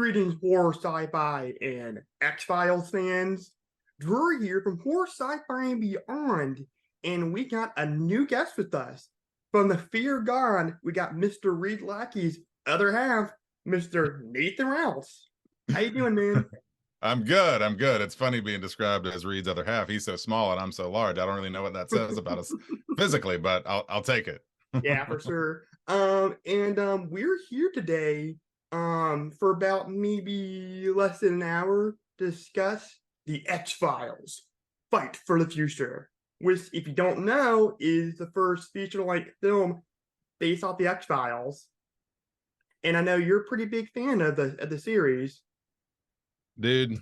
Greetings, horror, sci-fi, and X-Files fans. Drew here from Horror, Sci-Fi, and Beyond, and we got a new guest with us. From the Fear Gone, we got Mr. Reed Lackey's other half, Mr. Nathan Rouse. How you doing, man? I'm good. I'm good. It's funny being described as Reed's other half. He's so small and I'm so large. I don't really know what that says about us physically, but I'll take it. Yeah, for sure. We're here today for about maybe less than an hour to discuss the X-Files Fight for the Future, which, if you don't know, is the first feature-length film based off the X-Files. And I know you're a pretty big fan of the series. Dude,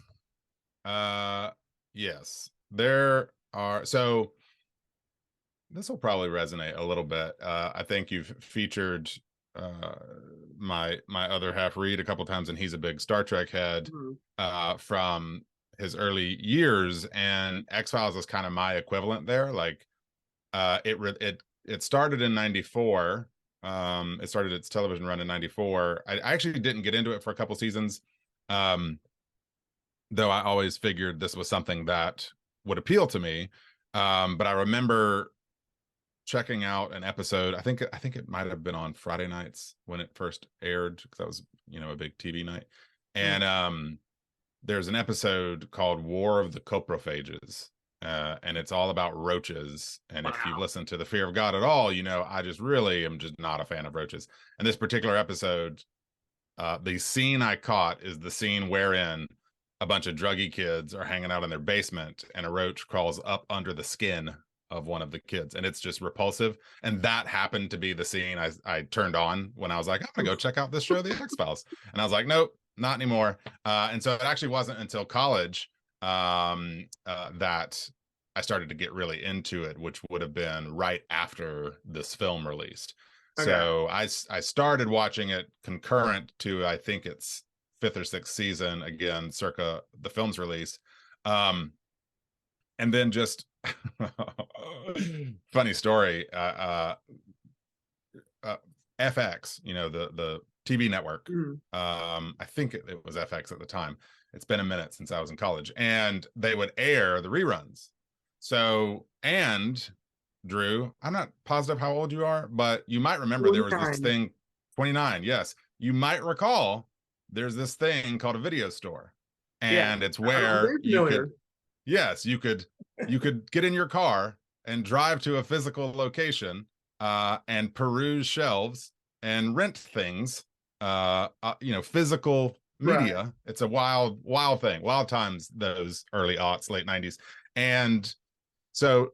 yes. There are, so this will probably resonate a little bit. I think you've featured my other half Reed a couple times, and he's a big Star Trek head from his early years, and X-Files is kind of my equivalent there. Like it started in 94. It started its television run in 94. I actually didn't get into it for a couple seasons, though I always figured this was something that would appeal to me. But I remember checking out an episode. I think it might have been on Friday nights when it first aired, because that was, a big TV night. And there's an episode called War of the Coprophages, and it's all about roaches. And if you listen to The Fear of God at all, I just really am just not a fan of roaches. And this particular episode, the scene I caught is the scene wherein a bunch of druggy kids are hanging out in their basement and a roach crawls up under the skin of one of the kids, and it's just repulsive. And that happened to be the scene I turned on when I was like, I'm gonna go check out this show, The X-Files. And I was like, nope, not anymore. And so it actually wasn't until college that I started to get really into it, which would have been right after this film released. Okay. So I started watching it concurrent to, I think it's 5th or 6th season, again, circa the film's release. And then just funny story, FX, the TV network. I think it was FX at the time. It's been a minute since I was in college, and they would air the reruns. So, and Drew, I'm not positive how old you are, but you might remember 29. There was this thing, 29, yes. You might recall there's this thing called a video store, and it's where you could, yes, you could get in your car and drive to a physical location and peruse shelves and rent things, physical media. Right. It's a wild thing, wild times, those early aughts, late 90s. And so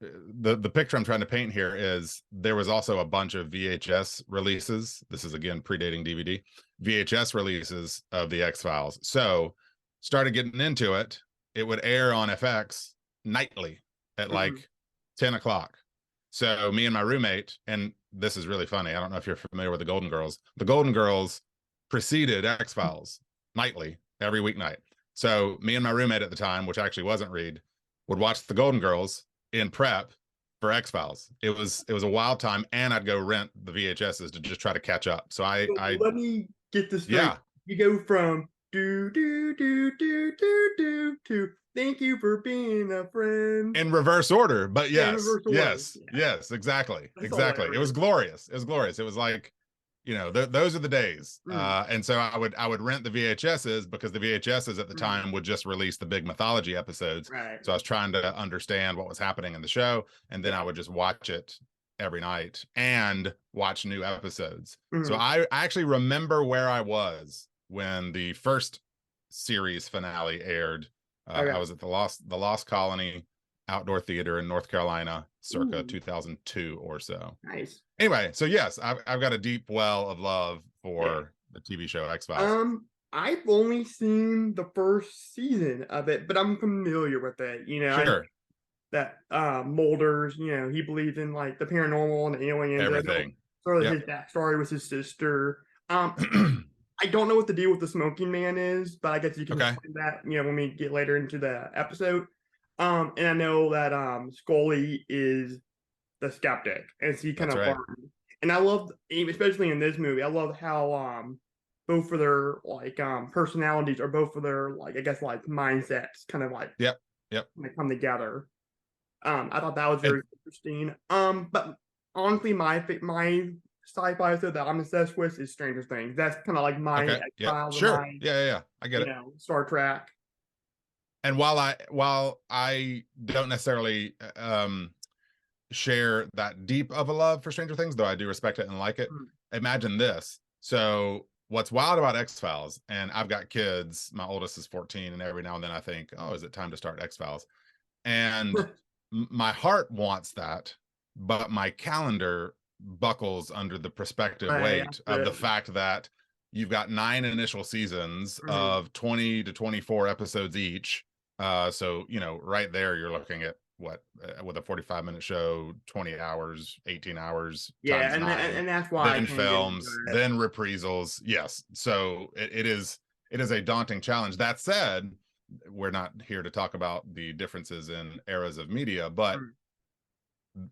the picture I'm trying to paint here is there was also a bunch of VHS releases. This is, again, predating DVD. VHS releases of the X-Files. So started getting into it. It would air on FX nightly at like 10 o'clock. So me and my roommate, and this is really funny, I don't know if you're familiar with the Golden Girls. The Golden Girls preceded X-Files nightly, every weeknight. So me and my roommate at the time, which actually wasn't Reed, would watch the Golden Girls in prep for X-Files. It was a wild time, and I'd go rent the VHSs to just try to catch up. So I let me get this straight. Yeah. You go from do to thank you for being a friend in reverse order, but yes, yes, exactly. It was glorious. It was like, those are the days. And so I would rent the VHSs, because the VHSs at the time would just release the big mythology episodes. Right. So I was trying to understand what was happening in the show, and then I would just watch it every night and watch new episodes. So I actually remember where I was when the first series finale aired. I was at the Lost Colony Outdoor Theater in North Carolina, circa 2002 or so. Nice. Anyway, so yes, I've got a deep well of love for the TV show X-Files. I've only seen the first season of it, but I'm familiar with it. Sure. That Mulder's, he believes in like the paranormal and the aliens. Everything. Sort of his backstory with his sister. I don't know what the deal with the smoking man is, but I guess you can explain that, when we get later into the episode. And I know that Scully is the skeptic, and she kind of learned. And I love, especially in this movie, I love how both for their like personalities or both for their like I guess like mindsets kind of like Yep. Yep. when they come together. I thought that was And very interesting. But honestly, my sci-fi show that I'm obsessed with is Stranger Things. That's kind of like my okay. X Yep. Files and Sure. my Yeah. I get it. Star Trek. And while I don't necessarily share that deep of a love for Stranger Things, though I do respect it and like it. Mm. Imagine this. So what's wild about X-Files, and I've got kids, my oldest is 14, and every now and then I think, oh, is it time to start X-Files? And my heart wants that, but my calendar buckles under the prospective Right, weight of the fact that you've got 9 initial seasons mhm. of 20 to 24 episodes each. So, right there, you're looking at what, with a 45-minute show, 20 hours, 18 hours Yeah, times and, 9, and that's why I then can't get into films, it. then reprisals. Yes. So it is a daunting challenge. That said, we're not here to talk about the differences in eras of media, but Mm.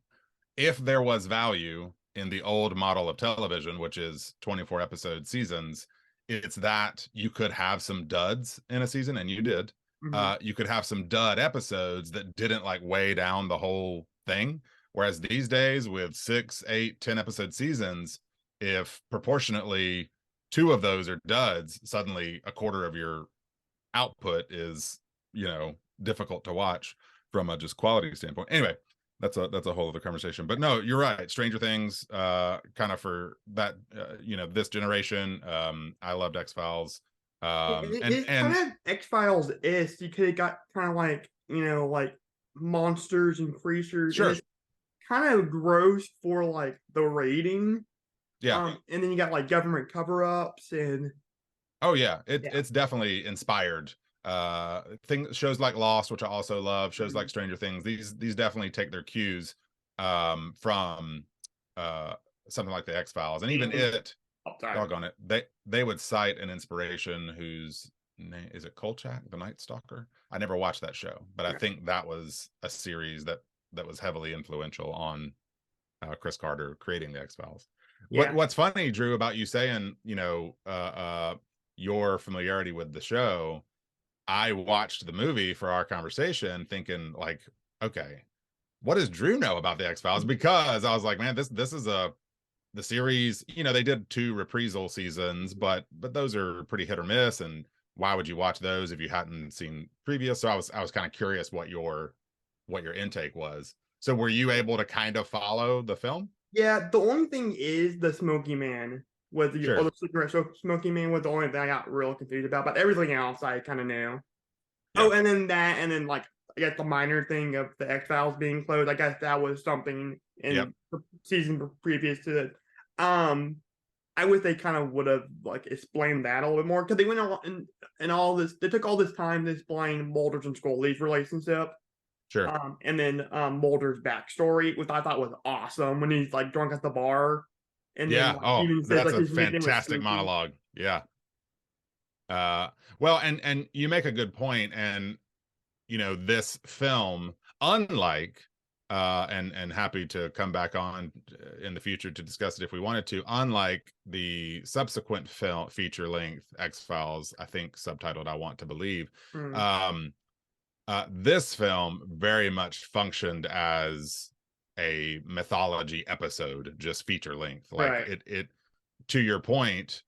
if there was value in the old model of television, which is 24 episode seasons, it's that you could have some duds in a season, and you did. Mm-hmm. You could have some dud episodes that didn't like weigh down the whole thing. Whereas these days, with 6, 8, 10 episode seasons, if proportionately 2 of those are duds, suddenly a quarter of your output is, difficult to watch from a just quality standpoint. Anyway, that's a whole other conversation. But no, you're right. Stranger Things, kind of for that, this generation. I loved X-Files. It's kind And of X Files is you could have got kind of like like monsters and creatures, and sure, it's kind of gross for like the rating. yeah. And then you got like government cover ups and Oh yeah, yeah. it's definitely inspired. Shows like Lost, which I also love, shows like Mhm. Stranger Things. These definitely take their cues from uh something like the X-Files. And even And it, oh, sorry. doggone it, they would cite an inspiration whose name is it, Kolchak, the Night Stalker. I never watched that show, but I Yeah. think that was a series that was heavily influential on Chris Carter creating the X-Files. Yeah. What's funny, Drew, about you saying, your familiarity with the show, I watched the movie for our conversation thinking like, okay, what does Drew know about the X-Files? Because I was like, man, this is the series, they did 2 reprisal seasons, but those are pretty hit or miss. And why would you watch those if you hadn't seen previous? So I was kind of curious what your intake was. So were you able to kind of follow the film? Yeah, the only thing is the Smoky Man was the or Sure. the cigarette Smoky Man was the only thing I got real confused about, but everything else I kind of knew. Yeah. Oh, and then that, and then like I guess the minor thing of the X Files being closed. I guess that was something Yep. in the season previous to it. Um, I wish they kind of would have like explained that a little bit more because they went on and all this. They took all this time to explain Mulder's and Scully's relationship. Sure. And then Mulder's backstory, which I thought was awesome when he's like drunk at the bar, and then Yeah. like Oh, even says that's like a his nickname was fantastic Spooky. monologue. Yeah. Well, and you make a good point, and this film, unlike and happy to come back on in the future to discuss it if we wanted to, unlike the subsequent film feature length X-Files, I think subtitled I Want to Believe, Mm, um this film very much functioned as a mythology episode, just feature length. Like right. it to your point,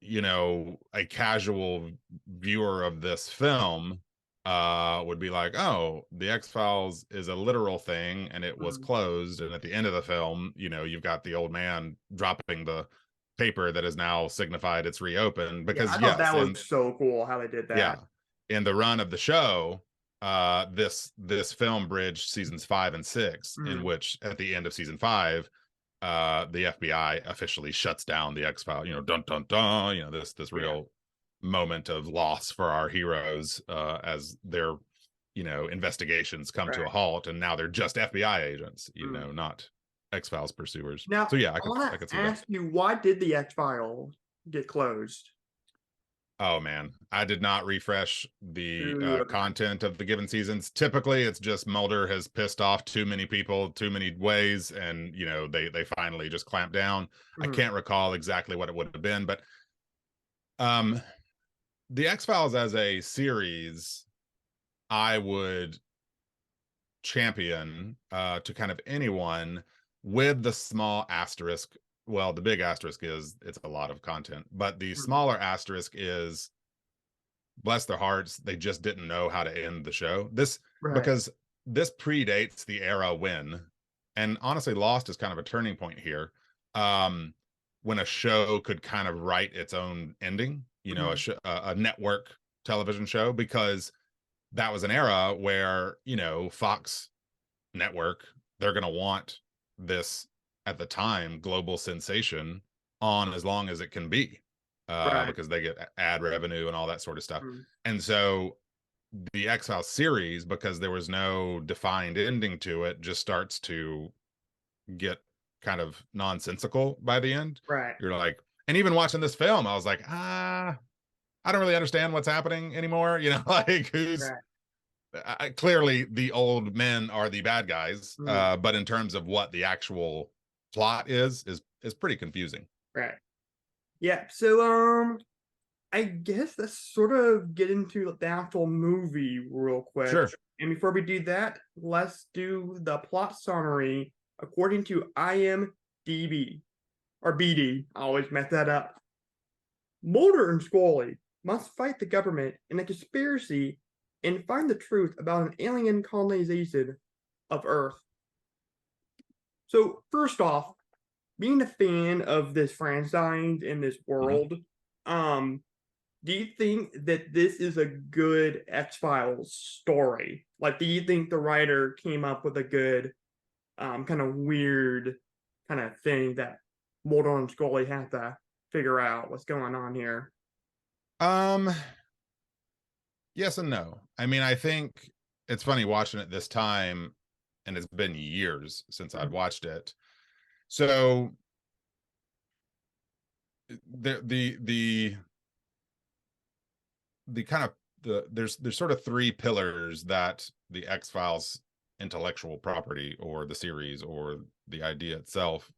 a casual viewer of this film would be like, oh, the X-Files is a literal thing and it was Mm. closed, and at the end of the film, you've got the old man dropping the paper that is now signified it's reopened. Yeah, Because I thought yes, that was and so cool how they did yeah, that. in the run of the show, this film bridged seasons 5 and 6, in Mm, which at the end of season 5, the FBI officially shuts down the X-File, dun dun dun, this yeah. real moment of loss for our heroes, as their investigations come to a Right. halt, and now they're just FBI agents, Mm. not X-Files pursuers. Now So yeah, I want I to could see that. ask you, why did the X Files get closed? Oh man, I did not refresh the Ooh, okay. content of the given seasons. Typically, it's just Mulder has pissed off too many people, too many ways, and they finally just clamp down. I Mhm. can't recall exactly what it would have been, but Um, the X-Files as a series, I would champion to kind of anyone, with the small asterisk. Well, the big asterisk is it's a lot of content, but the Mm. smaller asterisk is, bless their hearts, they just didn't know how to end the show. This, Right. because this predates the era when, and honestly, Lost is kind of a turning point here. Um, when a show could kind of write its own ending, you know, Mm. a network television show, because that was an era where, you know, Fox network, they're going to want this, at the time, global sensation on as long as it can be, Right. because they get ad revenue and all that sort of stuff. Mm. And so the X-Files series, because there was no defined ending to it, just starts to get kind of nonsensical by the end. Right. You're like, and even watching this film, I was like, I don't really understand what's happening anymore. You know, like who's, Right. clearly the old men are the bad guys, Mm. but in terms of what the actual plot is pretty confusing. Right. Yeah. So I guess let's sort of get into the actual movie real quick. Sure. And before we do that, let's do the plot summary according to IMDb or BD. I always mess that up. Mulder and Scully must fight the government in a conspiracy and find the truth about an alien colonization of Earth. So, first off, being a fan of this franchise and this Mhm. world, um, do you think that this is a good X Files story? Like, do you think the writer came up with a good, kind of weird kind of thing that Mulder and Scully have to figure out what's going on here? um yes and no. I mean, I think it's funny watching it this time, and it's been years since I'd Mhm. watched it. So the kind of there's sort of three pillars that the X-Files intellectual property, or the series, or the idea itself,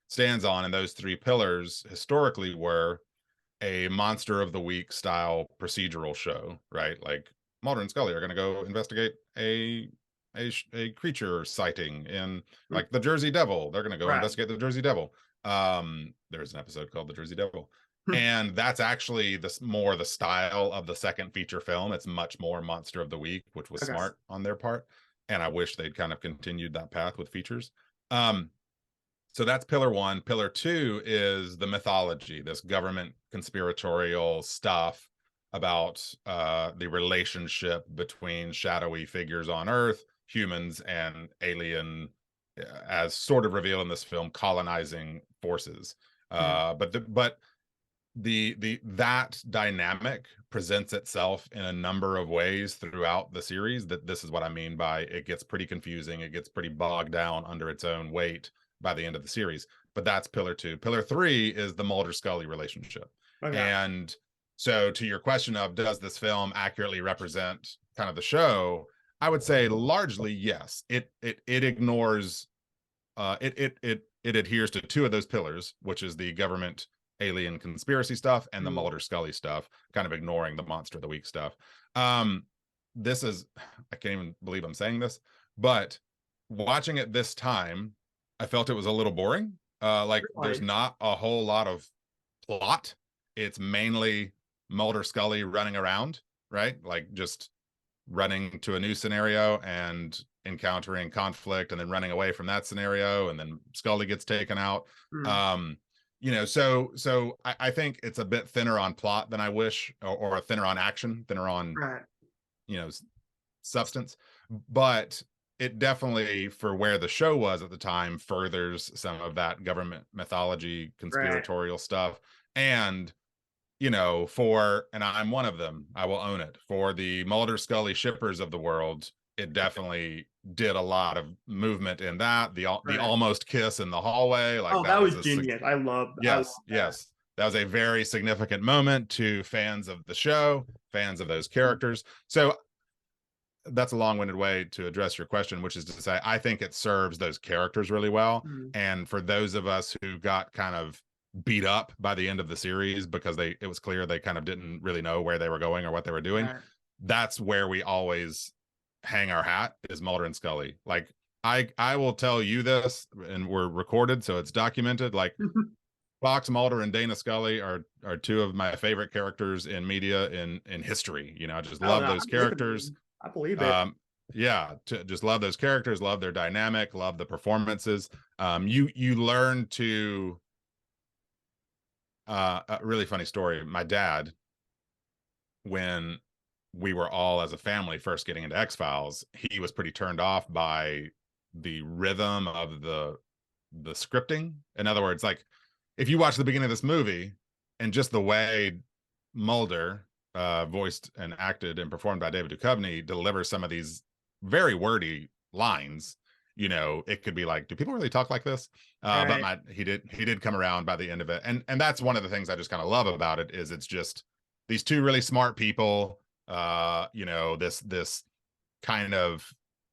stands on. And those three pillars historically were a monster of the week style procedural show, right? Like Mulder and Scully are going to go investigate a creature sighting in, Mm. like, the Jersey Devil. They're going to go Right. investigate the Jersey Devil. There's an episode called The Jersey Devil. And that's actually more the style of the second feature film. It's much more monster of the week, which was Okay. smart on their part. And I wish they'd kind of continued that path with features. Um, so that's pillar one. Pillar two is the mythology, this government conspiratorial stuff about the relationship between shadowy figures on Earth, humans, and alien, as sort of revealed in this film, colonizing forces. Mhm. But the that dynamic presents itself in a number of ways throughout the series. That This is what I mean by it gets pretty confusing, it gets pretty bogged down under its own weight by the end of the series. But that's pillar two. Pillar three is the Mulder Scully relationship. Okay. And so, to your question of does this film accurately represent kind of the show, I would say largely yes. It ignores, it adheres to two of those pillars, which is the government alien conspiracy stuff and the Mm. Mulder Scully stuff, kind of ignoring the monster of the week stuff. This is, I can't even believe I'm saying this, but watching it this time, I felt it was a little boring. Like there's Really? not a whole lot of plot. It's mainly Mulder Scully running around, right? Like just running to a new scenario and encountering conflict, and then running away from that scenario, and then Scully gets taken out. Mm. um I think it's a bit thinner on plot than I wish, or thinner on action, thinner on, Right. you know, substance. But it definitely, for where the show was at the time, furthers some of that government mythology Right. conspiratorial stuff. And you know, and I'm one of them, I will own it, for the Mulder Scully shippers of the world, it definitely did a lot of movement in that. The Right. almost kiss in the hallway, like Oh, that that was was a genius. I love yes, that. yes. That was a very significant moment to fans of the show, fans of those Mm. characters. So that's a long-winded way to address your question, which is to say, I think it serves those characters really well. Mm. And for those of us who got kind of beat up by the end of the series because it was clear they kind of didn't really know where they were going or what they were doing. Right. That's where we always hang our hat, is Mulder and Scully. Like, I will tell you this, and we're recorded, so it's documented. Like, Fox Mulder and Dana Scully are two of my favorite characters in media in history. You know, I just Oh love no, those characters. I believe it. Yeah, just love those characters, love their dynamic, love the performances. You learn to a really funny story. My dad, when we were all as a family first getting into X-Files, he was pretty turned off by the rhythm of the scripting. In other words, like, if you watch the beginning of this movie and just the way Mulder, voiced and acted and performed by David Duchovny, delivers some of these very wordy lines, you know, it could be like, do people really talk like this? But Right. he did come around by the end of it, and that's one of the things I just kind of love about it, is it's just these two really smart people, you know, this kind of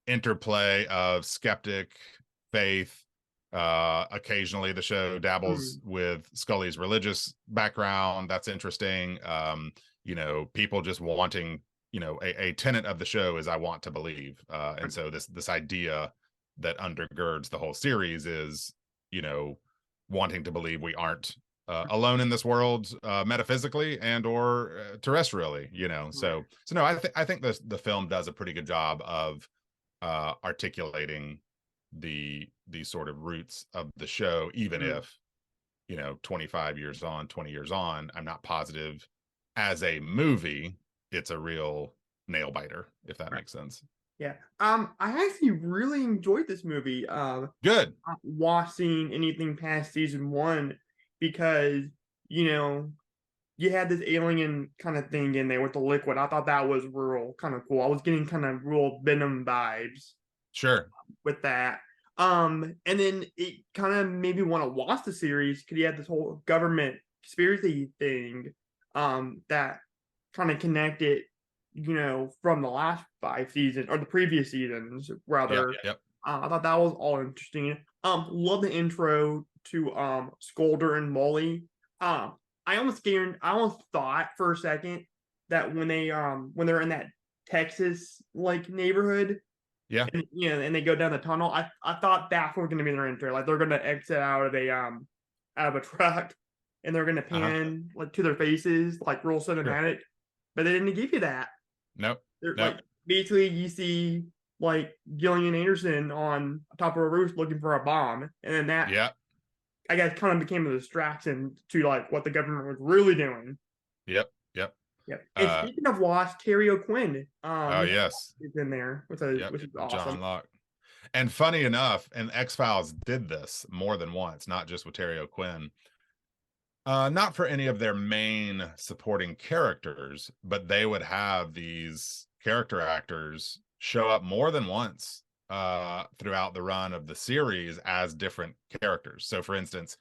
interplay of skeptic, faith. Occasionally the show dabbles with Scully's religious background. That's interesting. You know, people just wanting, you know, a tenet of the show is I want to believe. And so this idea that undergirds the whole series is, you know, wanting to believe we aren't alone in this world, metaphysically and or terrestrially, you know. Right. So no, I think the film does a pretty good job of articulating the sort of roots of the show, even Mm. if, you know, 25 years on, 20 years on, I'm not positive as a movie it's a real nail biter, if that Right. makes sense. Yeah. I actually really enjoyed this movie. Good. Watching anything past season one because you know you had this alien kind of thing in there with the liquid. I thought that was real kind of cool. I was getting kind of real Venom vibes Sure. with that. And then it kind of made me want to watch the series because you had this whole government conspiracy thing, that kind of connected, from the last 5 seasons or the previous seasons Yep. rather. Yep. I thought that was all interesting. Love the intro to Scolder and Molly. I almost thought for a second that when they're in that Texas like neighborhood Yeah. and and they go down the tunnel, I thought that's what was gonna be their intro. Like they're gonna exit out of a truck and they're gonna Uh-huh. pan like to their faces, like real Sure. cinematic. But they didn't give you that. Nope. They're Nope. like basically you see like Gillian Anderson on top of a roof looking for a bomb, and then that Yep. I guess kind of became a distraction to like what the government was really doing. Yep. Yep. Yep. And uh speaking of Lost, Terry O'Quinn, oh yes. is in there, Yep. which is awesome. John Locke. And funny enough, and X-Files did this more than once, not just with Terry O'Quinn. Not for any of their main supporting characters, but they would have these character actors show up more than once throughout the run of the series as different characters. So, for instance,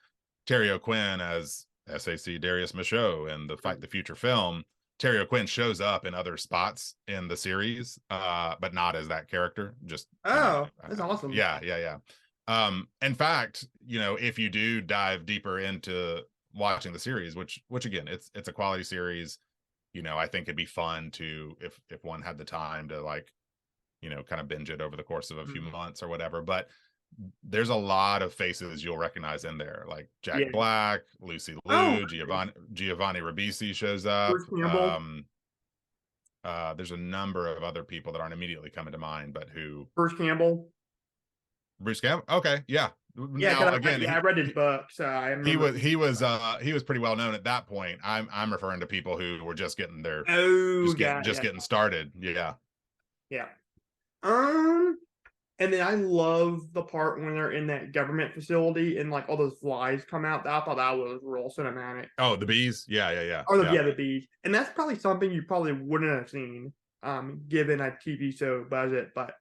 Terry O'Quinn as SAC Darius Michaud in the Fight the Future film. Terry O'Quinn shows up in other spots in the series, but not as that character. Just, you know, Oh, that's awesome. yeah. In fact, you know, if you do dive deeper into watching the series, which again, it's a quality series, you know, I think it'd be fun to, if one had the time to, like, you know, kind of binge it over the course of a few Mm. months or whatever. But there's a lot of faces you'll recognize in there, like Jack Yeah. Black, Lucy Oh, Liu, Giovanni Ribisi shows up. Bruce Campbell. There's a number of other people that aren't immediately coming to mind, but who. Bruce Campbell. Bruce Campbell. Okay, yeah. Yeah, Now because again, I read his book, so I he remember. was he was pretty well known at that point. I'm referring to people who were just getting their Oh, yeah, just yeah, getting started. Yeah. yeah. Um, and then I love the part when they're in that government facility and like all those flies come out. I thought that was real cinematic. Oh, the bees. Or Yeah. yeah, the bees, and that's probably something you probably wouldn't have seen, given a TV show budget. But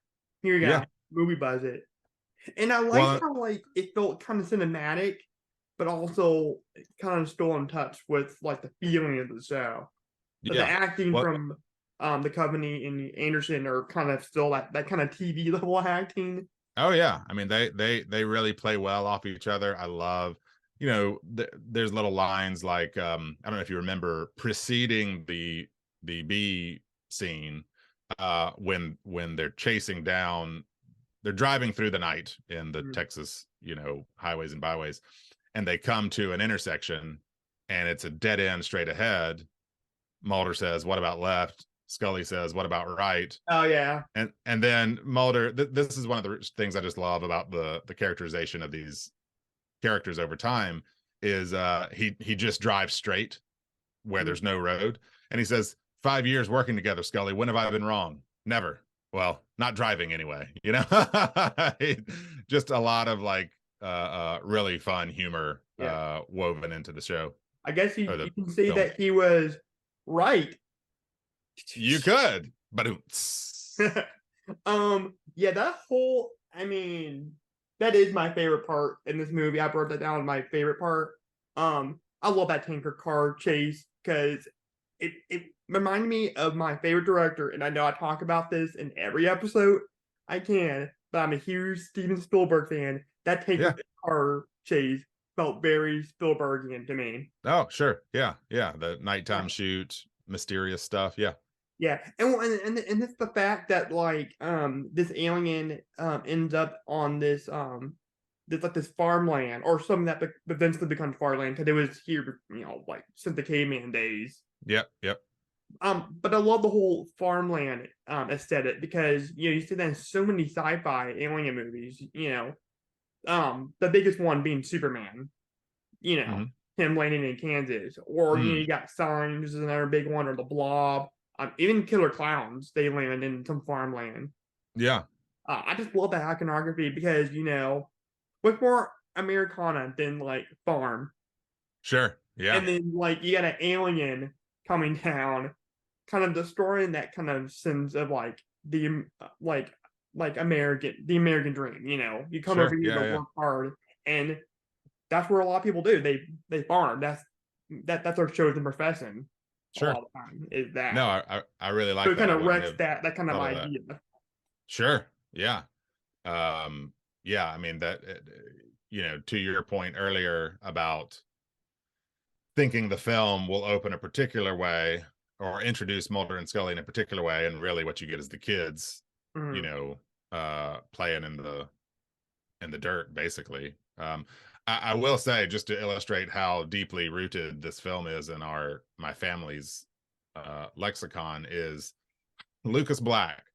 here you go, Yeah. movie budget, and I like Well, how like it felt kind of cinematic, but also kind of still in touch with like the feeling of the show. But the yeah. acting Well, from the Coveney and Anderson are kind of still that kind of TV level acting. oh yeah. I mean, they really play well off each other. I love there's little lines like, I don't know if you remember preceding the B scene, when they're chasing down, they're driving through the night in the Mhm. Texas, highways and byways, and they come to an intersection, and it's a dead end straight ahead. Mulder says, "What about left?" Scully says, "What about right?" Oh yeah. And then Mulder. This is one of the things I just love about the characterization of these characters over time is he just drives straight where Mhm. there's no road, and he says, "5 years working together, Scully. When have I been wrong? Never. Well, not driving anyway. Just a lot of like really fun humor Yeah. woven into the show I guess or you the can say film. that he was right. You could, but Yeah, that whole, I mean, that is my favorite part in this movie. I brought that down my favorite part. I love that tanker car chase because it reminded me of my favorite director, and I know I talk about this in every episode I can, but I'm a huge Steven Spielberg fan. That tanker yeah. car chase felt very Spielbergian to me. Oh, sure. Yeah, yeah. The nighttime shoot, mysterious stuff. Yeah, Yeah, and it's the fact that like this alien ends up on this like this farmland or something that eventually becomes farmland because it was here like since the caveman days. yep, yep. But I love the whole farmland aesthetic because you see that in so many sci-fi alien movies. The biggest one being Superman. You know, Hmm. him landing in Kansas, or Mm, you got Signs is another big one, or the Blob. Even Killer Clowns, they land in some farmland. yeah, I just love that iconography because with more Americana than like farm, sure. Yeah, and then like you got an alien coming down, kind of destroying that kind of sense of like the American dream. You come over sure. here to Yeah, yeah. work hard, and that's where a lot of people do. They farm. That's their chosen profession a Sure. lot of the time is that. No, I really So like it that. kind I of wouldn't wrecks have that kind of thought of that. idea. Sure. Yeah. Yeah, I mean that to your point earlier about thinking the film will open a particular way or introduce Mulder and Scully in a particular way, and really what you get is the kids, you Mhm. know, playing in the dirt, basically. I will say, just to illustrate how deeply rooted this film is in my family's lexicon, is Lucas Black,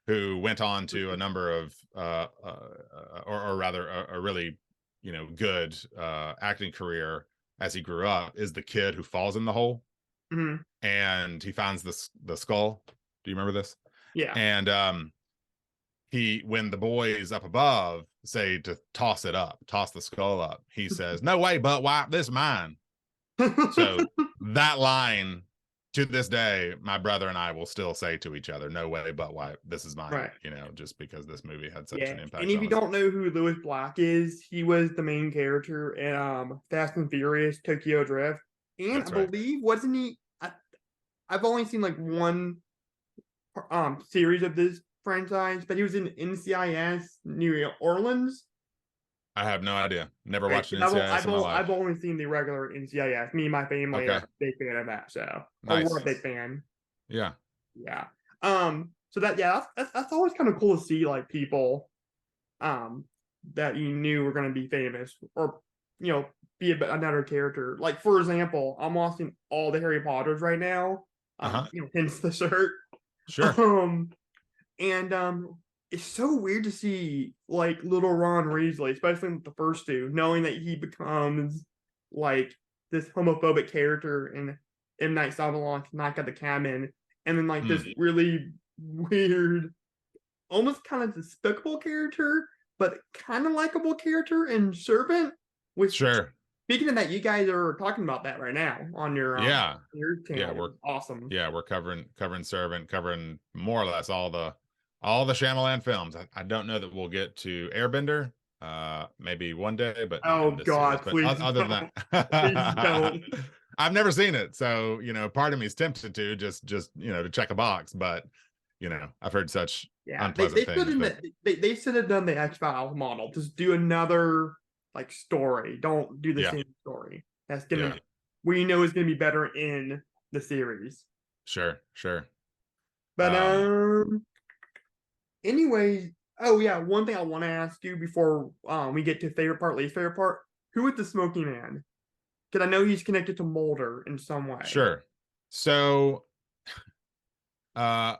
who went on to a number of, or rather, a really, good acting career as he grew up, is the kid who falls in the hole Mhm. and he finds the skull. Do you remember this? Yeah. And when the boys up above say to toss the skull up, he says, "No way, butt wipe, this mine." So that line, to this day, my brother and I will still say to each other, "No way, butt wipe, this is mine." Right. Just because this movie had such Yeah. an And impact if on you us. don't know who Lewis Black is, he was the main character in Fast and Furious Tokyo Drift. And I That's right. believe wasn't he I've only seen like one series of this franchise, but he was in NCIS New Orleans. I have no idea. Never Right, watched an because NCIS in my I've life. only seen the regular NCIS. Me and my family are Okay, a big fan of that show, or we're a nice. big fan. Yeah, Yeah. So that's always kind of cool to see like people um that you knew were going to be famous or you know be another character. Like for example, I'm watching all the Harry Potters right now. uh huh, Hence the shirt. sure, Um, and it's so weird to see like little Ron Weasley, especially with the first two, knowing that he becomes like this homophobic character in M. Night Shyamalan's Knock at the Cabin, and then like this mm, really weird, almost kind of despicable character, but kind of likable character in Servant. Which sure, speaking of that, you guys are talking about that right now on yeah, your yeah. channel, which is awesome. We're covering Servant, covering more or less all the Shyamalan films. I don't know that we'll get to Airbender, maybe one day, but not Oh in this series. God, But please other than don't, please that, don't. I've never seen it, so part of me is tempted to just to check a box, but I've heard such Yeah, unpleasant things that they should have done the X Files model. Just do another like story. Don't do the Yeah. same story. That's Yeah. gonna we know is gonna be better in the series. Sure. Sure. But Um, anyway, oh yeah, one thing I want to ask you before we get to favorite part, least favorite part. Who is the Smoky Man? Because I know he's connected to Mulder in some way. sure. So, uh,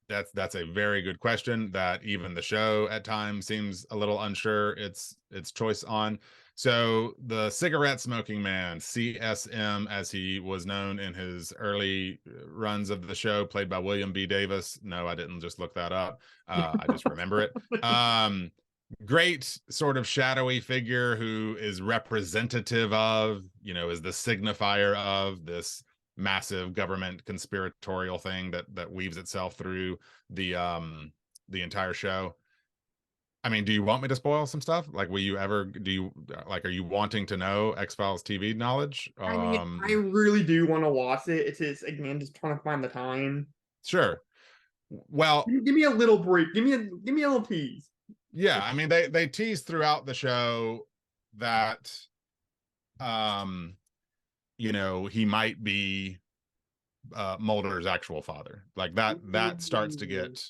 that's a very good question that even the show at times seems a little unsure its choice on. So the cigarette smoking man, CSM, as he was known in his early runs of the show, played by William B. Davis. No, I didn't just look that up. I just remember it. Great sort of shadowy figure who is representative of, is the signifier of this massive government conspiratorial thing that weaves itself through the entire show. I mean, do you want me to spoil some stuff? Like, will you ever do you like are you wanting to know X-Files TV knowledge? I mean, I really do want to watch it. It's just again just trying to find the time. Sure. Well, Give me a little break. Give me a little tease. yeah, I mean they tease throughout the show that um he might be Mulder's actual father. Like that starts to get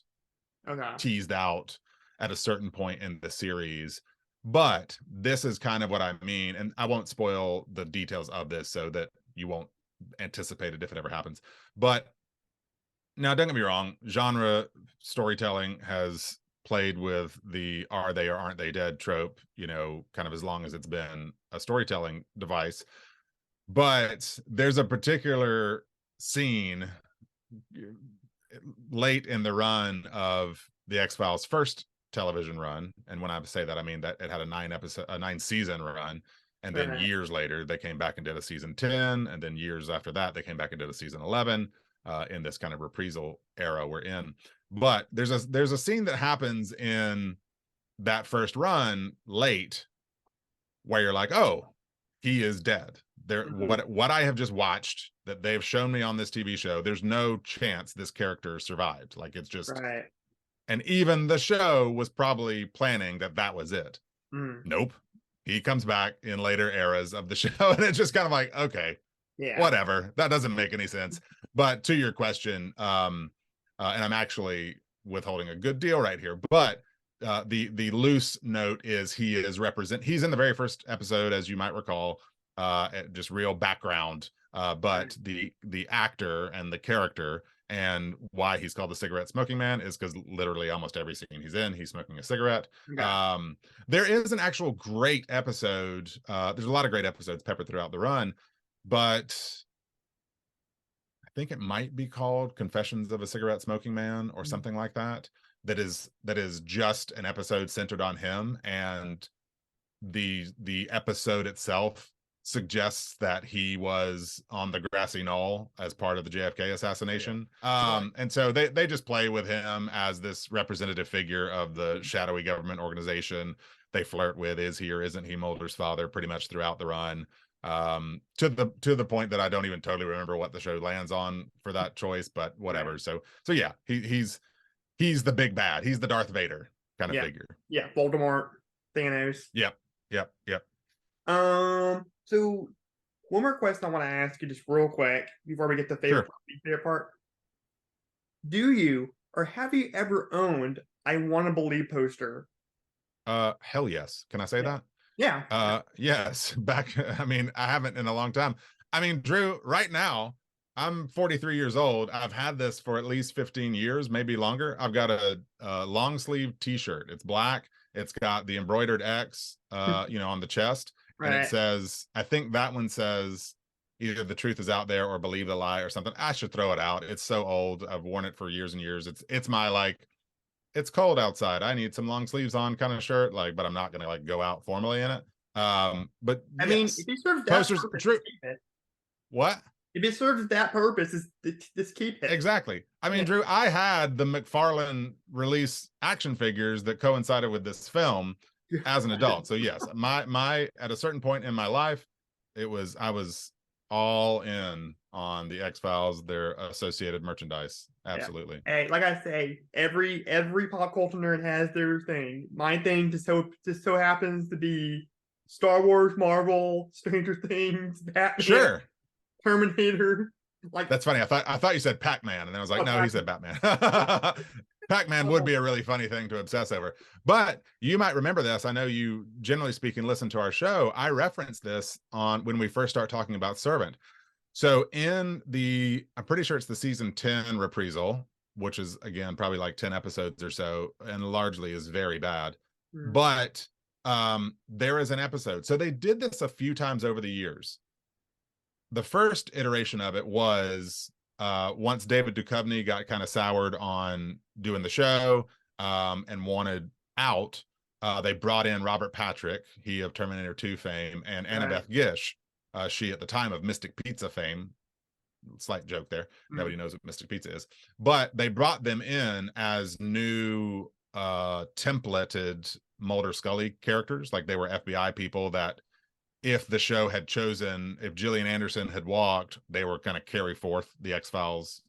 Okay. teased out at a certain point in the series. But this is kind of what I mean, and I won't spoil the details of this so that you won't anticipate it if it ever happens. But now, don't get me wrong, genre storytelling has played with the are they or aren't they dead trope, kind of as long as it's been a storytelling device. But there's a particular scene late in the run of the X-Files first television run, and when I say that I mean that it had a 9 season run, and then Right. years later they came back and did a season 10, and then years after that they came back and did a season 11 in this kind of reprisal era we're in. But there's a scene that happens in that first run late where you're like, oh, he is dead. There, Mhm. what I have just watched that they've shown me on this TV show, there's no chance this character survived. Like it's just, Right. and even the show was probably planning that that was it. Mm. Nope, he comes back in later eras of the show, and it's just kind of like, okay, Yeah. whatever, that doesn't make any sense. But to your question, and I'm actually withholding a good deal right here, but the loose note is he's in the very first episode, as you might recall, just real background, Right. but the actor and the character and why he's called the cigarette smoking man is because literally almost every scene he's in, he's smoking a cigarette. Okay. There is an actual great episode, there's a lot of great episodes peppered throughout the run, but I think it might be called Confessions of a Cigarette Smoking Man or something like that. That is just an episode centered on him, and the episode itself suggests that he was on the grassy knoll as part of the JFK Yeah. assassination. Right. And so they just play with him as this representative figure of the shadowy government organization. They flirt with, is he or isn't he Mulder's father, pretty much throughout the run. To the point that I don't even totally remember what the show lands on for that choice, but Right. whatever. So yeah, he's the big bad. He's the Darth Vader kind of Yeah. figure. Yeah. Voldemort, Thanos. Yep. Yep. Yep. So one more question I want to ask you just real quick before we get to Sure. favorite part. Do you or have you ever owned I Wanna Believe poster? Hell yes. Can I say Yeah. that? Yeah. Yes. Back, I mean, I haven't in a long time. I mean, Drew, right now, I'm 43 years old. I've had this for at least 15 years, maybe longer. I've got a long sleeve t-shirt. It's black. It's got the embroidered X, on the chest. And it Right. says, I think that one says either the truth is out there or believe the lie or something. I should throw it out. It's so old. I've worn it for years and years. It's my like, it's cold outside. I need some long sleeves on kind of shirt, like, but I'm not gonna like go out formally in it. But I mean, if yes, it serves that posters. purpose, Drew, just keep it. what? If it serves that purpose, just keep it. Exactly. I mean, Yeah. Drew, I had the McFarlane release action figures that coincided with this film as an adult. So yes, my at a certain point in my life, I was all in on the X-Files, their associated merchandise. Yeah. Absolutely. Hey, like I say, every pop culture nerd has their thing. My thing just so happens to be Star Wars, Marvel, Stranger Things, Batman, Sure. Terminator. Like, That's funny. I thought you said Pac-Man, and I was like, oh, no, he said Batman. Pac-Man would be a really funny thing to obsess over. But you might remember this. I know you, generally speaking, listen to our show. I referenced this on when we first start talking about Servant. So in I'm pretty sure it's the season 10 reprisal, which is again probably like 10 episodes or so, and largely is very bad. mm, But there is an episode. So they did this a few times over the years. The first iteration of it was once David Duchovny got kind of soured on doing the show and wanted out, they brought in Robert Patrick, he of Terminator 2 fame, and right. Annabeth Gish, she at the time of Mystic Pizza fame. Slight joke there. Mm, Nobody knows what Mystic Pizza is. But they brought them in as new templated Mulder Scully characters. Like they were FBI people that if the show had chosen, if Gillian Anderson had walked, they were going to carry forth the X-Files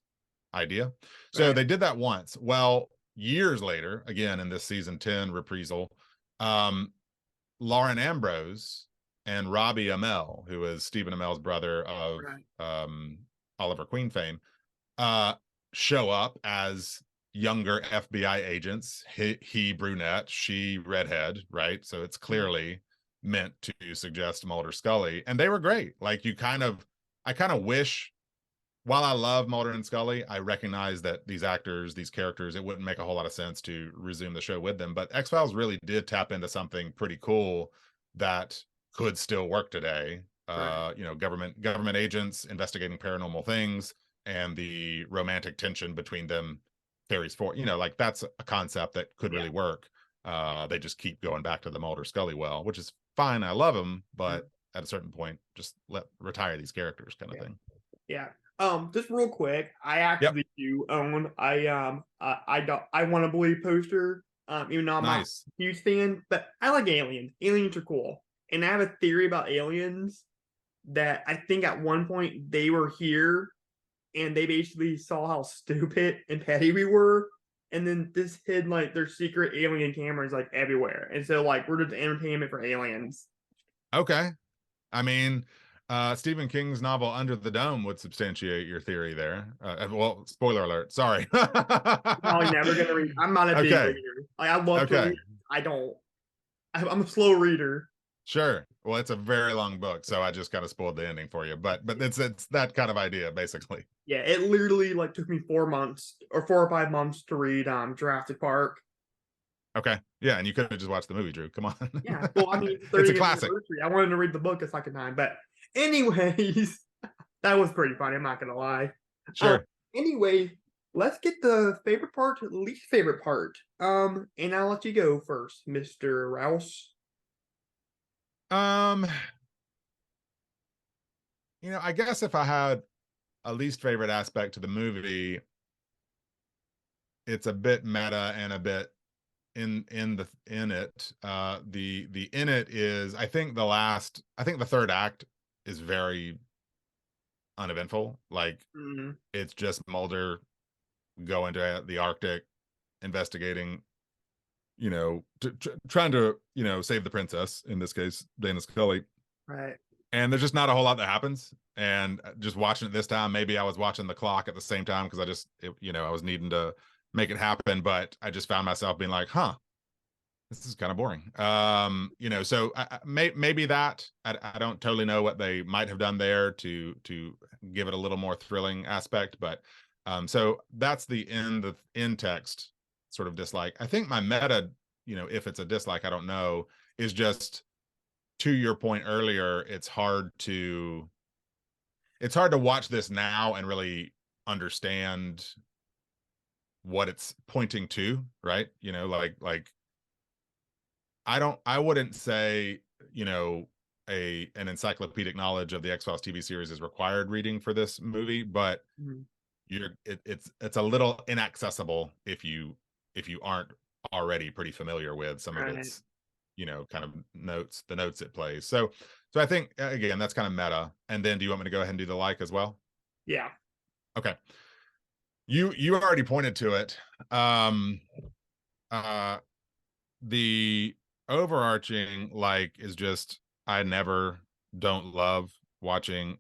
idea. So right. they did that once. Well, years later, again in this season 10 reprisal, um, Lauren Ambrose and Robbie Amell, who is Stephen Amell's brother of Right. Oliver Queen fame, uh, show up as younger FBI agents. He brunette, she redhead, right? So it's Mm, clearly meant to suggest Mulder Scully, and they were great. Like I kind of wish, while I love Mulder and Scully, I recognize that these actors, these characters, it wouldn't make a whole lot of sense to resume the show with them. But X Files really did tap into something pretty cool that could still work today. right. Government agents investigating paranormal things, and the romantic tension between them carries forward. Like that's a concept that could Yeah. really work. They just keep going back to the Mulder Scully well, which is fine. I love them, Mm, but at a certain point, just retire these characters, kind of yeah. thing. Yeah. Just real quick, I Yep. actually do own I don't I want to believe poster. Even though I'm not Nice. a huge fan, but I like aliens. Aliens are cool. And I have a theory about aliens that I think at one point they were here and they basically saw how stupid and petty we were. And then this hid like their secret alien cameras like everywhere. And so like we're just entertainment for aliens. Okay. I mean, Stephen King's novel Under the Dome would substantiate your theory there. Well, spoiler alert. Sorry. I'm probably never gonna read. I'm not a big Okay. reader. Like I love to Okay. read. I don't. I'm a slow reader. Sure. Well, it's a very long book, so I just kind of spoiled the ending for you. But it's that kind of idea, basically. Yeah, it literally like took me 4 months or 4 or 5 months to read Jurassic Park. Okay. Yeah, and you could have just watched the movie, Drew. Come on. Yeah, well, I mean, it's It's a 30th classic. anniversary. I wanted to read the book a second time, but anyways, that was pretty funny. I'm not gonna lie. Um, Sure. anyway, let's get the favorite part to the least favorite part. And I'll let you go first, Mr. Rouse. Um, I guess if I had a least favorite aspect to the movie, it's a bit meta and a bit in it. The in it is, I think the third act is very uneventful. Like Mm, it's just Mulder going to the Arctic, investigating, trying to save the princess, in this case Dana Scully. right. And there's just not a whole lot that happens. And just watching it this time, maybe I was watching the clock at the same time because I was needing to make it happen, but I just found myself being like, huh, this is kind of boring. So maybe that I don't totally know what they might have done there to give it a little more thrilling aspect, but so that's the end text sort of dislike. I think my meta, if it's a dislike, I don't know, is just to your point earlier, it's hard to watch this now and really understand what it's pointing to, right? Like I wouldn't say, an encyclopedic knowledge of the X-Files TV series is required reading for this movie, but Mm, it's a little inaccessible if you aren't already pretty familiar with some of right. its kind of the notes it plays. So I think again, that's kind of meta. And then do you want me to go ahead and do the like as well? Yeah. Okay. You already pointed to it. Uh the overarching like is just I never don't love watching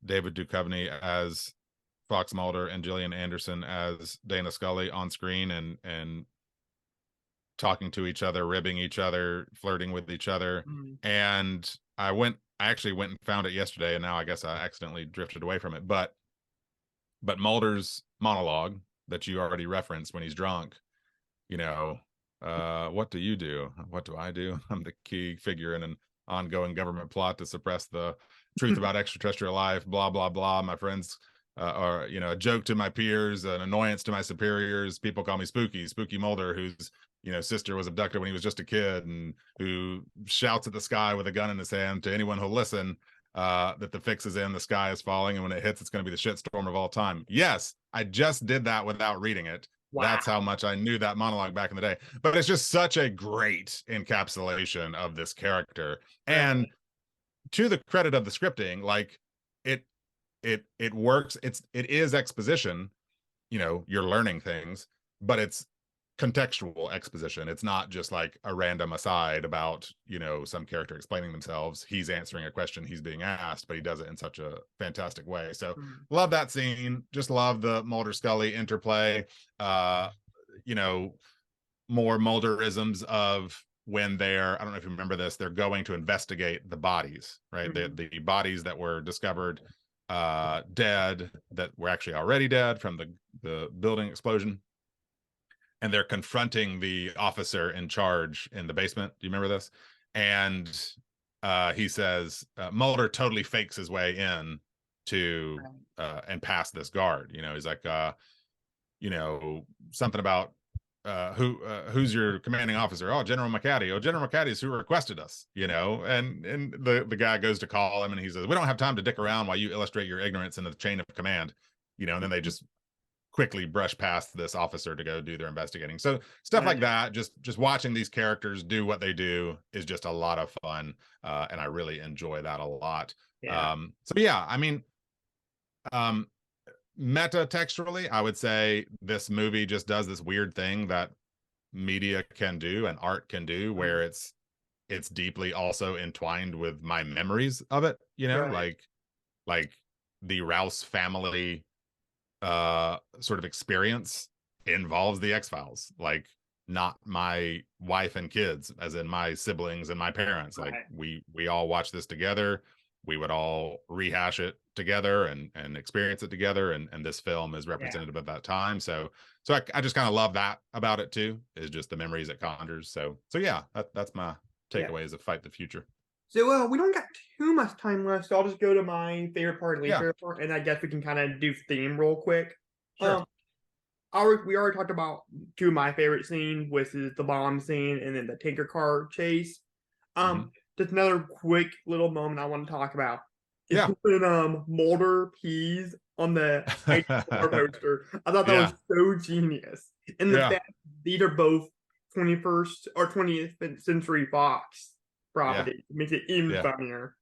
David Duchovny as Fox Mulder and Gillian Anderson as Dana Scully on screen and talking to each other, ribbing each other, flirting with each other. Mm. And I actually went and found it yesterday, and now I guess I accidentally drifted away from it. But Mulder's monologue that you already referenced when he's drunk, you know, what do you do? What do I do? I'm the key figure in an ongoing government plot to suppress the truth about extraterrestrial life, blah, blah, blah. My friends are, a joke to my peers, an annoyance to my superiors. People call me Spooky Mulder, whose, sister was abducted when he was just a kid and who shouts at the sky with a gun in his hand to anyone who'll listen. That the fix is in, the sky is falling, and when it hits, it's going to be the shitstorm of all time. Yes, I just did that without reading it. Wow. That's how much I knew that monologue back in the day. But it's just such a great encapsulation of this character. And to the credit of the scripting, like it works. It is exposition, you're learning things, but it's contextual exposition. It's not just like a random aside about, some character explaining themselves. He's answering a question he's being asked, but he does it in such a fantastic way. So love that scene. Just love the Mulder Scully interplay. More Mulderisms of when I don't know if you remember this, they're going to investigate the bodies, right? The bodies that were discovered dead, that were actually already dead from the building explosion. And they're confronting the officer in charge in the basement. Do you remember this? And he says, Mulder totally fakes his way in to and past this guard. He's like, something about who's your commanding officer? Oh, General McCaddy. Oh, General McCaddy is who requested us, and the guy goes to call him and he says, we don't have time to dick around while you illustrate your ignorance in the chain of command, and then they just quickly brush past this officer to go do their investigating. So stuff like that, just watching these characters do what they do is just a lot of fun. And I really enjoy that a lot. So yeah, I mean, meta textually, I would say this movie just does this weird thing that media can do and art can do, where it's deeply also entwined with my memories of it, like the Rouse family sort of experience involves the X-Files, like not my wife and kids, as in my siblings and my parents. Like we all watch this together. We would all rehash it together and experience it together. And this film is representative of that time. So I just kind of love that about it too, is just the memories it conjures. So yeah, that's my takeaways of Fight the Future. So we don't got too much time left, so I'll just go to my favorite part and least favorite part, and I guess we can kind of do theme real quick. Sure. We already talked about two of my favorite scenes, which is the bomb scene and then the tanker car chase. Just another quick little moment I want to talk about is when Mulder pees on the car poster. I thought that was so genius. And the fact these are both 21st or 20th century Fox property makes it even funnier.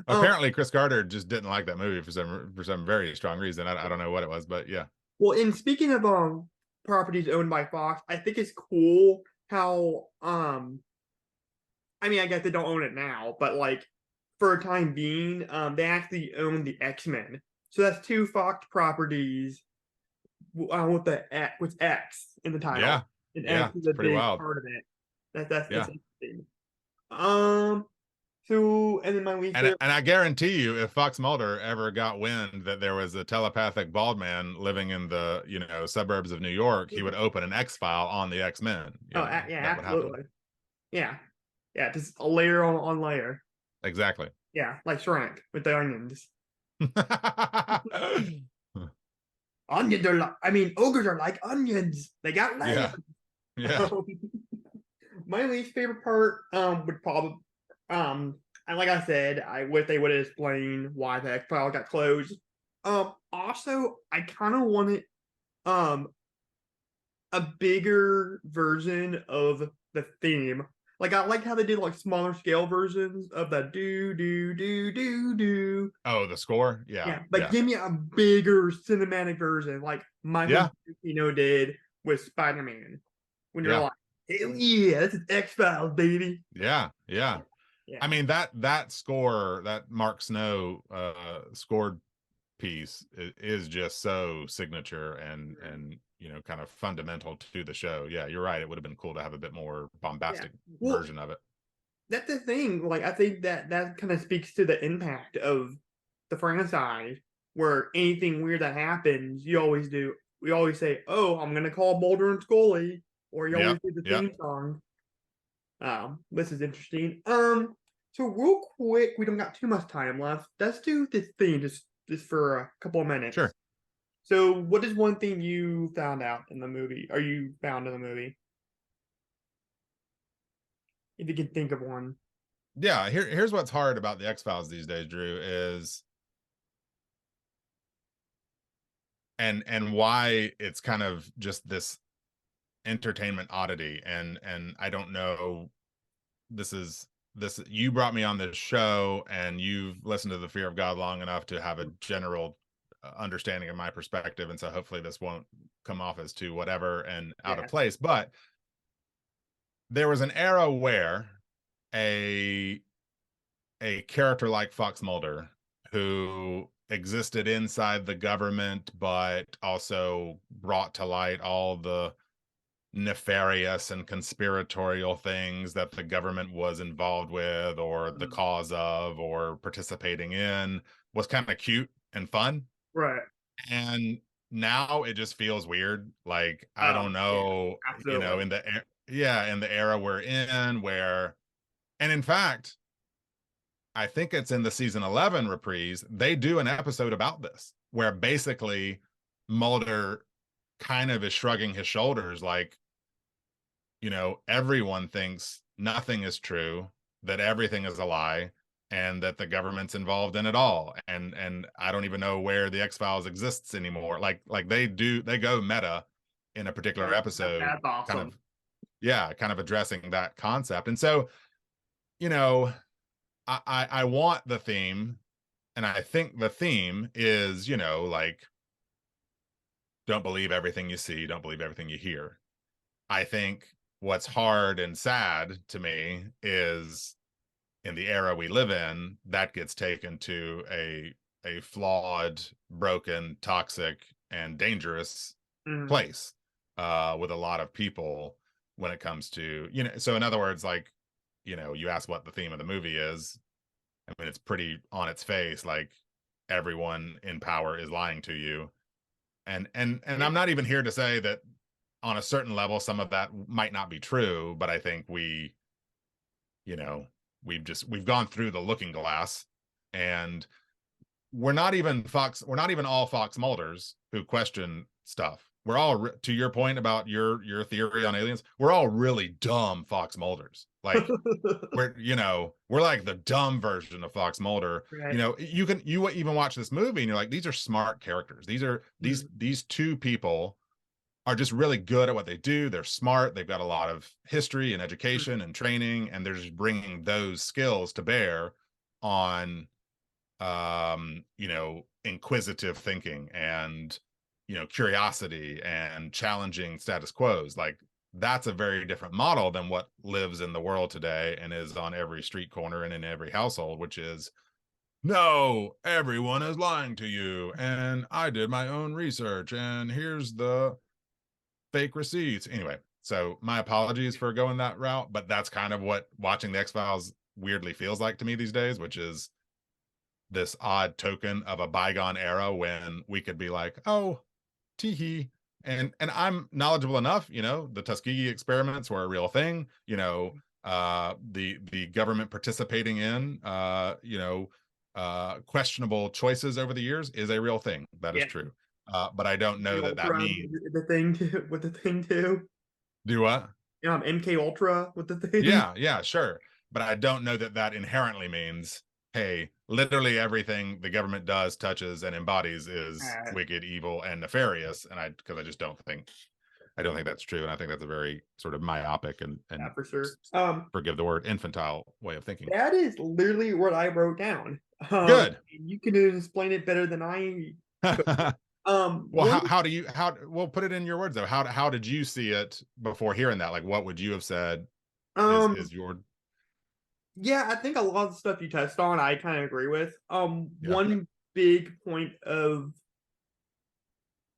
Apparently Chris Carter just didn't like that movie for some very strong reason. I don't know what it was, but yeah. Well, and speaking of properties owned by Fox, I think it's cool how I mean, I guess they don't own it now, but like for a time being, they actually own the X-Men. So that's two Fox properties with X in the title. And X is a big part of it. That's interesting. So, and then my least and I guarantee you, if Fox Mulder ever got wind that there was a telepathic bald man living in the suburbs of New York, he would open an X-File on the X-Men. Absolutely. Yeah, just a layer on layer. Exactly. Yeah, like Shrek with the onions. Onions are ogres are like onions. They got layers. Yeah. My least favorite part would probably and like I said, I wish they would have explained why the X-File got closed. Also, I kind of wanted a bigger version of the theme. Like I like how they did like smaller scale versions of the do do do do do. Oh, the score? Yeah, Yeah, but yeah, give me a bigger cinematic version, like Michael yeah, Giacchino did with Spider-Man. When you're yeah, like, hell yeah, this is X-Files, baby. yeah, yeah. I Yeah, mean that score, that Mark Snow scored piece is just so signature and kind of fundamental to the show. Yeah, you're right. It would have been cool to have a bit more yeah. bombastic Well, version of it. that's the thing. Like, I think that kind of speaks to the impact of the franchise, where anything weird that happens, you always do. We always say, "Oh, I'm gonna call Mulder and Scully," or you always Yep, do the yep, theme song. This is interesting. So real quick, we don't got too much time left. Let's do this thing just for a couple of sure. minutes. So, what is one thing you found out in the movie? Or you found in the movie? If you can think of one. Yeah, here's what's hard about the X-Files these days, Drew, is and why it's kind of just this entertainment oddity. And I don't know, this is this you brought me on this show and you've listened to the Fear of God long enough to have a general understanding of my perspective, and so hopefully this won't come off as too whatever and out of Yeah. place. But there was an era where a a character like Fox Mulder, who existed inside the government but also brought to light all the nefarious and conspiratorial things that the government was involved with or the Mhm. cause of or participating in, was kind of cute and fun. Right. And now it just feels weird. Like, I Oh, don't yeah, know, absolutely. in the era we're in, where, and in fact, I think it's in the season 11 reprise, they do an episode about this where basically Mulder kind of is shrugging his shoulders, like, everyone thinks nothing is true, that everything is a lie, and that the government's involved in it all. And I don't even know where the X-Files exists anymore. Like they go meta in a particular Yeah, episode, that's kind awesome. of, yeah, kind of addressing that concept. And so, you know, I want the theme, and I think the theme is, like, don't believe everything you see, don't believe everything you hear. I think what's hard and sad to me is, in the era we live in, that gets taken to a flawed, broken, toxic, and dangerous Mhm. place, with a lot of people when it comes to, so in other words, like, you ask what the theme of the movie is. I mean, it's pretty on its face, like, everyone in power is lying to you. And Yeah. I'm not even here to say that on a certain level some of that might not be true, but I think you know we've gone through the looking glass, and we're not even all Fox Mulders who question stuff. We're all, to your point about your theory on aliens, we're all really dumb Fox Mulders. Like, we're like the dumb version of Fox Mulder. Right. You even watch this movie and you're like, these are smart characters. These are Mhm. these two people are just really good at what they do. They're smart. They've got a lot of history and education and training, and they're just bringing those skills to bear on, inquisitive thinking and, curiosity and challenging status quos. Like, that's a very different model than what lives in the world today and is on every street corner and in every household, which is, no, everyone is lying to you. And I did my own research. And here's the fake receipts. Anyway, so my apologies for going that route, but that's kind of what watching the X-Files weirdly feels like to me these days, which is this odd token of a bygone era when we could be like, oh, teehee. And I'm knowledgeable enough, the Tuskegee experiments were a real thing, the government participating in, questionable choices over the years is a real thing. That is Yeah. true. But I don't MK know that that Ultra means, the thing too, with the thing too. do what? MK Ultra with the thing. Yeah, yeah, sure. But I don't know that that inherently means, hey, literally everything the government does, touches, and embodies is Uh, wicked, evil, and nefarious. And because I just don't think. I don't think that's true, and I think that's a very sort of myopic Yeah, and for sure. forgive the word, infantile way of thinking. That is literally what I wrote down. Good. You can explain it better than I could. Well, One, how do you well put it in your words though? How did you see it before hearing that? Like, what would you have said is um, your yeah, I think a lot of the stuff you touched on, I kind of agree with. yeah, One big point of,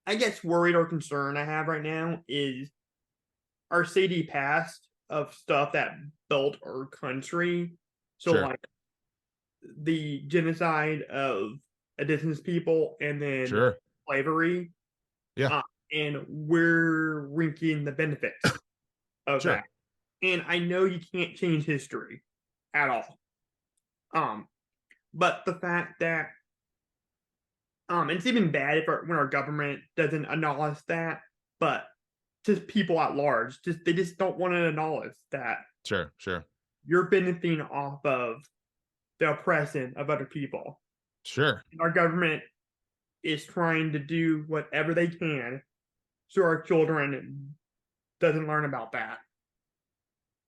I guess, worried or concern I have right now is our city past of stuff that built our country. So, sure, like the genocide of indigenous people and then sure, slavery, yeah, uh, and we're reaping the benefits of that. sure, And I know you can't change history at all. Um, but the fact that it's even bad if when our government doesn't acknowledge that, but just people at large, just they just don't want to acknowledge that sure, sure, you're benefiting off of the oppression of other people. sure. And our government is trying to do whatever they can so our children doesn't learn about that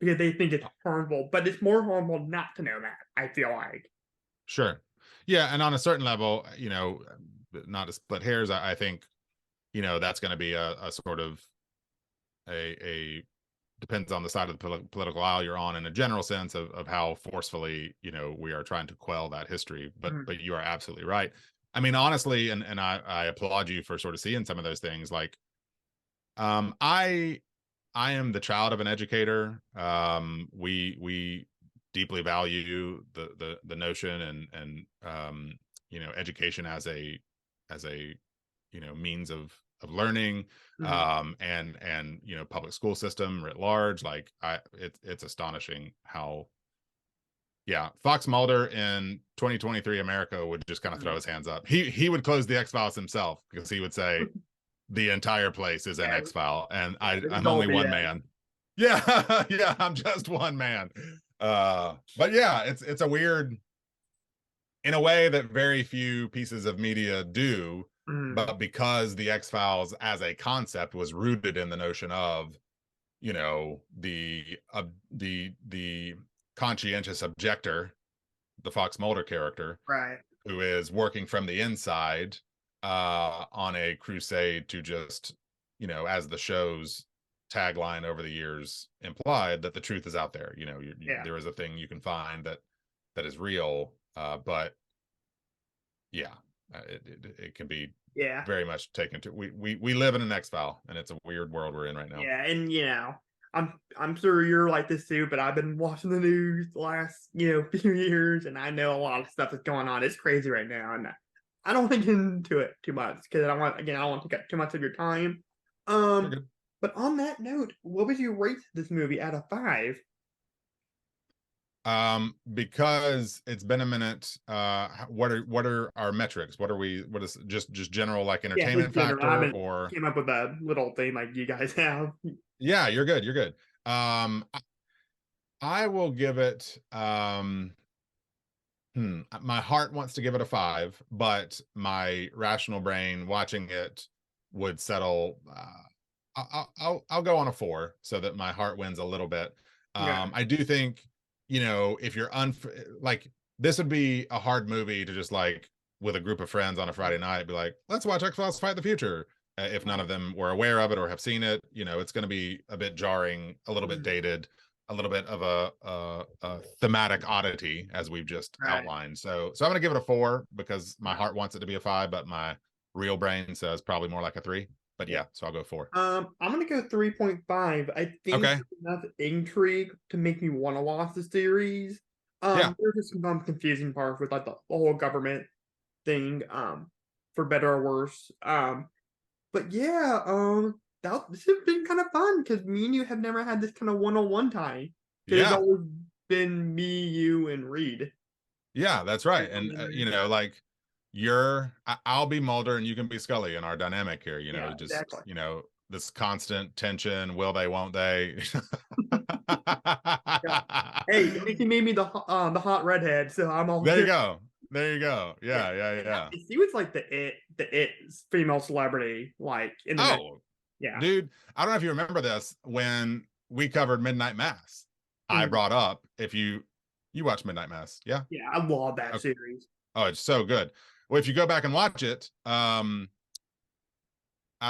because they think it's harmful, but it's more harmful not to know that, I feel like. Sure. Yeah, and on a certain level, not to split hairs, I think, that's going to be a sort of a depends on the side of the political aisle you're on in a general sense of how forcefully, we are trying to quell that history. Mhm. But you are absolutely right. I mean, honestly, and I applaud you for sort of seeing some of those things. Like, I am the child of an educator. We deeply value the notion and education as a means of learning, Mhm. and public school system writ large. Like it's astonishing how, yeah, Fox Mulder in 2023 America would just kind of throw Mhm. his hands up. He would close the X-Files himself because he would say the entire place is an Yeah, X-File, and yeah, this is I'm all only one BS. man. Yeah, yeah, I'm just one man. But yeah, it's a weird, in a way that very few pieces of media do, Mhm. but because the X-Files as a concept was rooted in the notion of, the conscientious objector, the Fox Mulder character, Right. who is working from the inside on a crusade to just, as the show's tagline over the years implied, that the truth is out there. Yeah. There is a thing you can find that is real, but yeah, it can be Yeah. very much taken to. We live in an X-File, and it's a weird world we're in right now. Yeah. And I'm sure you're like this too, but I've been watching the news the last, few years and I know a lot of stuff that's going on. It's crazy right now. And I don't want to get into it too much because I don't want to take up too much of your time. You're Um, good. but on that note, what would you rate this movie out of 5? Because it's been a minute, what are our metrics? What is just general, like, Yeah, just entertainment general. I factor, haven't or came up with a little thing like you guys have. yeah, you're good, you're good. I will give it, my heart wants to give it a 5, but my rational brain watching it would settle. I'll go on a 4 so that my heart wins a little bit. Yeah. I do think, if you're like, this would be a hard movie to just, like, with a group of friends on a Friday night, be like, let's watch X-Files Fight the Future. If none of them were aware of it or have seen it, it's going to be a bit jarring, a little bit Mhm. dated, a little bit of a thematic oddity, as we've just Right. outlined. So I'm going to give it a 4 because my heart wants it to be a 5, but my real brain says probably more like a 3. But Yeah. yeah, so I'll go 4. I'm gonna go 3.5. I think Okay. there's enough intrigue to make me want to watch the series. Yeah. There's just some confusing parts with like the whole government thing, for better or worse. But yeah, this has been kind of fun because me and you have never had this kind of one-on-one time. Because it's Yeah. always been me, you, and Reed. Yeah, that's right. And like, I'll be Mulder and you can be Scully in our dynamic here, Yeah, just, exactly. this constant tension, will they, won't they? Yeah. Hey, at least he made me the hot redhead, so I'm all There you good. go. There you go. Yeah, Yeah, yeah, and now yeah. he was like the it female celebrity like in the Oh, Yeah. dude, I don't know if you remember this when we covered Midnight Mass. I Mhm. brought up if you watch Midnight Mass, yeah? Yeah, I love that Okay. series. Oh, it's so good. Well, if you go back and watch it, I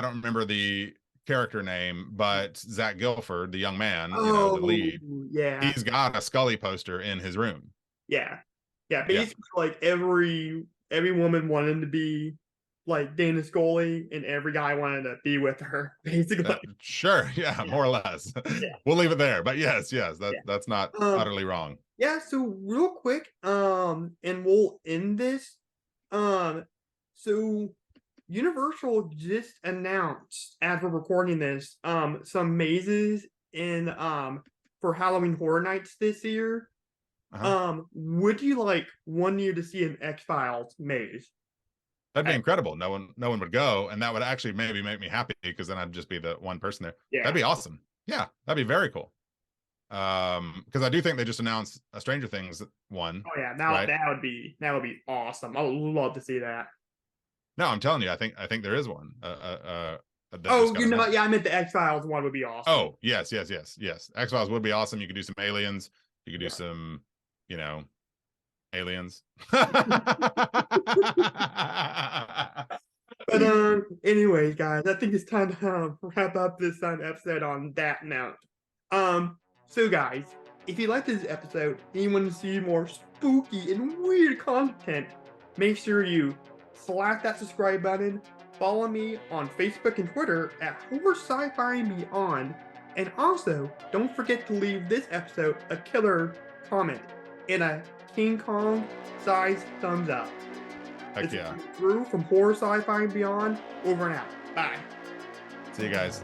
don't remember the character name, but Zach Gilford, the young man, the Oh, lead, yeah. he's got a Scully poster in his room. Yeah. Yeah, Yeah. basically, like, every woman wanted to be like Dana Scully, and every guy wanted to be with her, basically. Sure. Yeah, Yeah, more or less. yeah, We'll leave it there. But yes, yeah. that's not Um, utterly wrong. yeah, so real quick, and we'll end this. Um, so Universal just announced, as we're recording this, some mazes in for Halloween Horror Nights this year. Uh-huh. Would you like one year to see an X-Files maze? That'd be incredible. No one would go, and that would actually maybe make me happy because then I'd just be the one person there. That'd Yeah. be awesome. Yeah, that'd be very cool. Because I do think they just announced a Stranger Things one, Oh yeah, right? that would be awesome. I would love to see that. No, I'm telling you, I think there is one that just Oh, got announced. yeah, I meant the X-Files one would be awesome. Oh, yes. X-Files would be awesome. You could do some aliens. You could do Yeah. some, aliens. But anyways, guys, I think it's time to wrap up this episode on that note. So guys, if you like this episode and you want to see more spooky and weird content, make sure you slap that subscribe button. Follow me on Facebook and Twitter at Horror Sci-Fi and Beyond. And also, don't forget to leave this episode a killer comment and a King Kong size thumbs up. Heck This yeah. is Drew from Horror Sci-Fi and Beyond. Over and out. Bye. See you guys.